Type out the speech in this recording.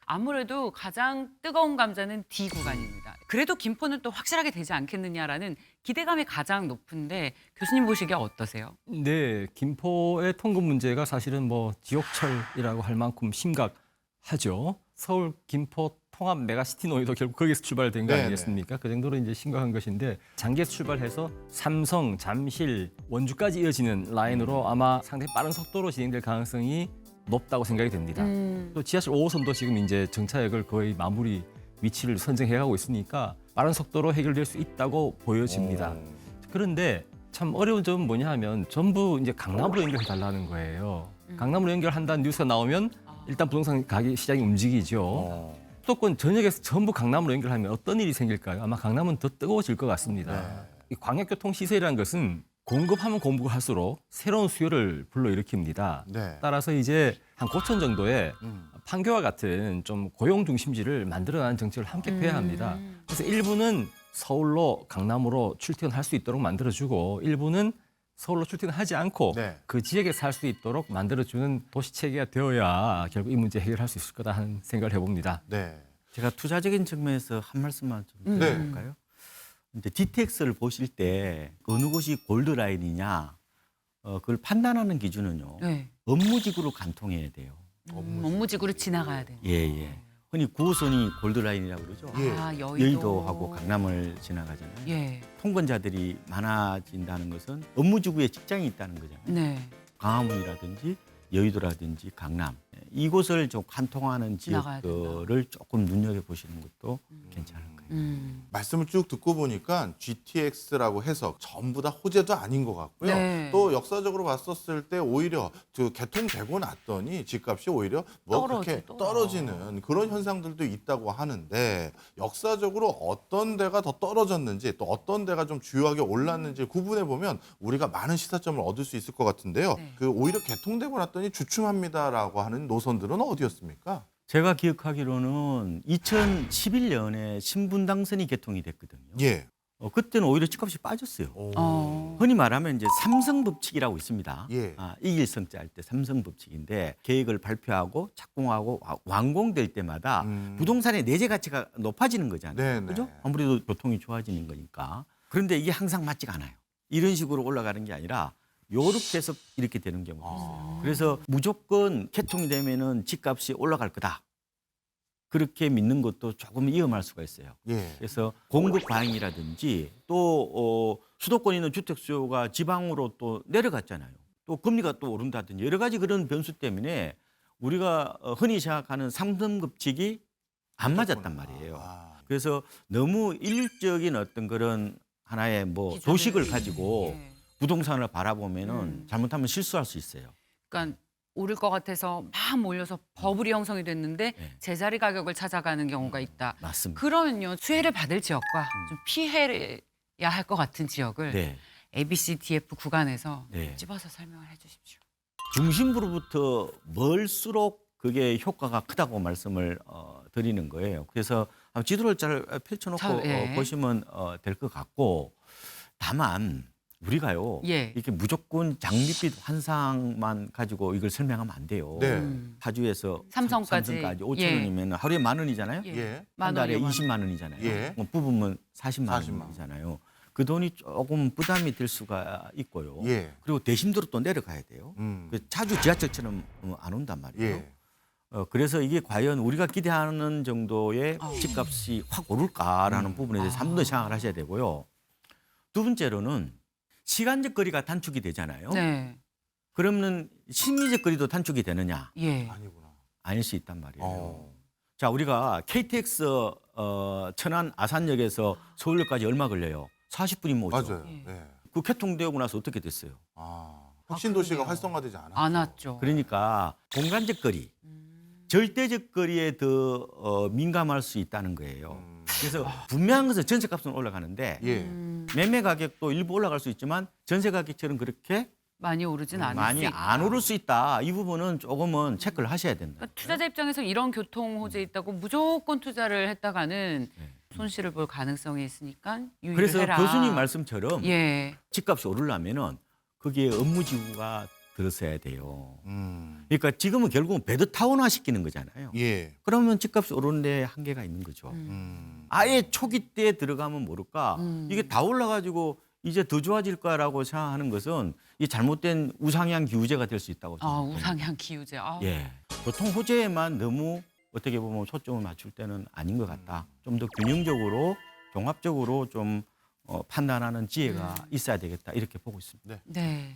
아무래도 가장 뜨거운 감자는 D 구간입니다. 그래도 김포는 또 확실하게 되지 않겠느냐라는 기대감이 가장 높은데 교수님 보시기에 어떠세요? 네, 김포의 통금 문제가 사실은 뭐 지옥철이라고 할 만큼 심각하죠. 서울, 김포 통합 메가시티 논의도 결국 거기서 출발된 거 네네. 아니겠습니까? 그 정도로 이제 심각한 것인데 장기에서 출발해서 삼성, 잠실, 원주까지 이어지는 라인으로 아마 상당히 빠른 속도로 진행될 가능성이 높다고 생각이 됩니다. 또 지하철 5호선도 지금 이제 정차역을 거의 마무리 위치를 선정해가고 있으니까 빠른 속도로 해결될 수 있다고 보여집니다. 그런데 참 어려운 점은 뭐냐 하면 전부 이제 강남으로 연결해 달라는 거예요. 강남으로 연결한다는 뉴스가 나오면 일단 부동산 가격 시장이 움직이죠. 수도권 전역에서 전부 강남으로 연결하면 어떤 일이 생길까요? 아마 강남은 더 뜨거워질 것 같습니다. 이 광역교통 시설이라는 것은 공급하면 공급할수록 새로운 수요를 불러일으킵니다. 네. 따라서 이제 한 9천 정도의 판교와 같은 좀 고용 중심지를 만들어가는 정책을 함께 펴야 합니다. 그래서 일부는 서울로 강남으로 출퇴근할 수 있도록 만들어주고 일부는 서울로 출퇴근하지 않고 네. 그 지역에 살 수 있도록 만들어주는 도시 체계가 되어야 결국 이 문제 해결할 수 있을 거다 하는 생각을 해봅니다. 네. 제가 투자적인 측면에서 한 말씀만 좀 네. 드려볼까요? 이제 GTX를 보실 때 어느 곳이 골드라인이냐 그걸 판단하는 기준은요. 네. 업무직으로 간통해야 돼요. 업무직으로 지나가야 되는. 예. 흔히 9호선이 골드라인이라고 그러죠. 예. 아, 여의도하고 강남을 지나가잖아요. 예. 통근자들이 많아진다는 것은 업무지구에 직장이 있다는 거잖아요. 네. 광화문이라든지 여의도라든지 강남 이곳을 좀 간통하는 지나가야 지역들을 조금 눈여겨보시는 것도 괜찮을 거예요. 말씀을 쭉 듣고 보니까 GTX라고 해서 전부 다 호재도 아닌 것 같고요. 네. 또 역사적으로 봤었을 때 오히려 그 개통되고 났더니 집값이 오히려 뭐 그렇게 떨어지는 그런 현상들도 있다고 하는데 역사적으로 어떤 데가 더 떨어졌는지 또 어떤 데가 좀 주요하게 올랐는지 구분해 보면 우리가 많은 시사점을 얻을 수 있을 것 같은데요. 네. 그 오히려 개통되고 났더니 주춤합니다라고 하는 노선들은 어디였습니까? 제가 기억하기로는 2011년에 신분당선이 개통이 됐거든요. 예. 그때는 오히려 집값이 빠졌어요. 흔히 말하면 이제 삼성법칙이라고 있습니다. 예. 이길성자 할 때 삼성법칙인데 계획을 발표하고 착공하고 완공될 때마다 부동산의 내재 가치가 높아지는 거잖아요. 네네. 그죠? 아무래도 교통이 좋아지는 거니까. 그런데 이게 항상 맞지가 않아요. 이런 식으로 올라가는 게 아니라 요렇게 해서 이렇게 되는 경우가 있어요. 그래서 무조건 개통이 되면은 집값이 올라갈 거다. 그렇게 믿는 것도 조금 위험할 수가 있어요. 예. 그래서 공급 과잉이라든지 또 수도권에 있는 주택 수요가 지방으로 또 내려갔잖아요. 또 금리가 또 오른다든지 여러 가지 그런 변수 때문에 우리가 흔히 생각하는 삼성급칙이 안 맞았단 말이에요. 그래서 너무 일률적인 어떤 그런 하나의 뭐 기존에. 도식을 가지고 예. 부동산을 바라보면은 잘못하면 실수할 수 있어요. 그러니까 오를 것 같아서 막 몰려서 버블이 형성이 됐는데 네. 제자리 가격을 찾아가는 경우가 있다. 맞습니다. 그러면요 수혜를 받을 지역과 좀 피해야 할 것 같은 지역을 네. ABCDF 구간에서 네. 집어서 설명을 해주십시오. 중심부로부터 멀수록 그게 효과가 크다고 말씀을 드리는 거예요. 그래서 한번 지도를 잘 펼쳐놓고 예. 보시면 될 것 같고 다만 우리가요 예. 이렇게 무조건 장밋빛 환상만 가지고 이걸 설명하면 안 돼요. 네. 파주에서 삼성까지. 5천 예. 원이면 하루에 10,000원이잖아요. 예. 예. 한 달에 원이요, 20만 원이잖아요. 예. 뭐 부부면 40만 40만 원이잖아요. 그 돈이 조금 부담이 될 수가 있고요. 예. 그리고 대심도로 또 내려가야 돼요. 그 자주 지하철처럼 안 온단 말이에요. 예. 그래서 이게 과연 우리가 기대하는 정도의 집값이 확 오를까라는 부분에 대해서 한 번 더 생각을 하셔야 되고요. 두 번째로는 시간적 거리가 단축이 되잖아요. 네. 그러면 심리적 거리도 단축이 되느냐? 예. 아니구나. 아닐 수 있단 말이에요. 어. 자, 우리가 KTX 천안 아산역에서 서울역까지 얼마 걸려요? 40분이면 오죠. 맞아요. 예. 예. 그 개통되고 나서 어떻게 됐어요? 혁신 도시가 그러네요. 활성화되지 않았죠. 안 왔죠. 그러니까 공간적 거리, 절대적 거리에 더 민감할 수 있다는 거예요. 그래서 분명한 것은 전세값은 올라가는데 예. 매매 가격도 일부 올라갈 수 있지만 전세 가격처럼 그렇게 많이 오르진 않을 수 많이 있다. 안 오를 수 있다. 이 부분은 조금은 체크를 하셔야 된다. 그러니까 투자자 입장에서 이런 교통 호재 있다고 무조건 투자를 했다가는 손실을 볼 가능성이 있으니까 유의를 그래서 해라. 교수님 말씀처럼 예. 집값이 오르려면은 거기에 업무지구가 들었어야 돼요. 그러니까 지금은 결국은 베드타운화 시키는 거잖아요. 예. 그러면 집값이 오르는 데 한계가 있는 거죠. 아예 초기 때 들어가면 모를까 이게 다 올라가지고 이제 더 좋아질 거라고 생각하는 것은 이 잘못된 우상향 기우제가 될 수 있다고 아, 생각합니다. 우상향 기우제. 아. 예, 교통 호재에만 너무 어떻게 보면 초점을 맞출 때는 아닌 것 같다. 좀 더 균형적으로 종합적으로 좀 판단하는 지혜가 있어야 되겠다 이렇게 보고 있습니다. 네.